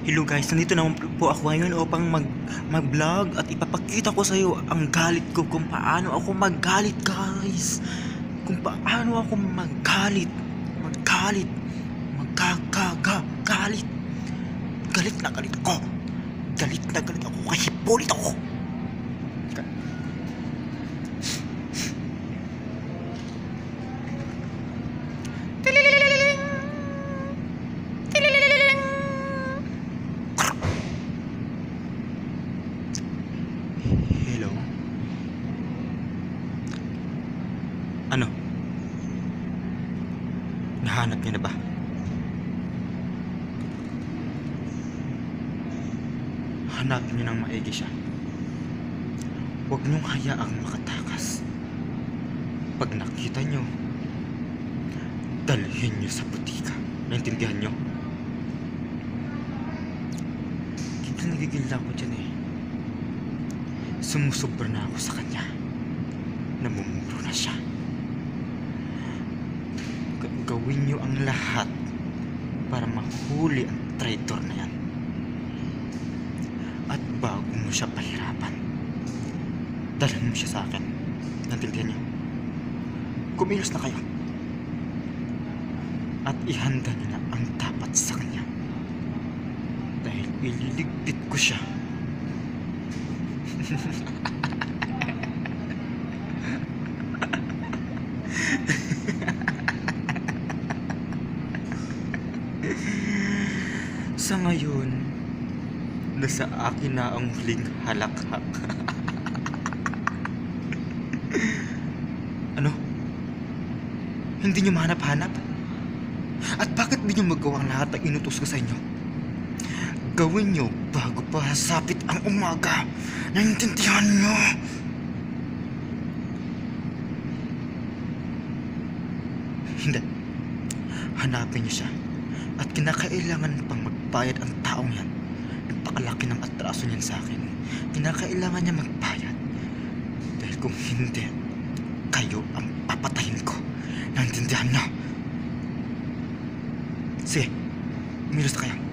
Hello guys, nandito naman po ako ngayon upang mag-vlog at ipapakita ko sa iyo ang galit ko kung paano ako maggalit guys. Kung paano ako maggalit. Magkagalit. Galit na galit ako. Galit na galit ako kay Hipolito ko. Hello? Ano? Nahanap niyo na ba? Hanapin niyo ng maigi siya. Huwag niyong hayaang makatakas. Pag nakita niyo, dalhin niyo sa butika. Naintindihan niyo? Nagigil lang ako dyan eh. Sumusobra na ako sa kanya. Namumuro na siya. Gawin niyo ang lahat para mahuli ang traitor na yan. At bago mo siya pahirapan, dalhin mo siya sa akin. Naintindihan niyo? Kumilos na kayo. At ihanda niyo na ang dapat sa kanya. Dahil ililigpit ko siya. Sa ngayon, nasa akin na ang huling halakhak. Ano? Hindi niyo mahanap-hanap? At bakit di niyo magawa ang lahat ng inutos ko sa inyo? Gawin niyo bago pa sapit ang umaga. Naintindihan niyo? Hindi. Hanapin niyo siya. At kinakailangan pang magbayad ang taong yan. Napakalaki ng atraso niyan sa akin. Kinakailangan niya magbayad. Dahil kung hindi, kayo ang papatayin ko. Naintindihan niyo? Sige, umilos na kayo.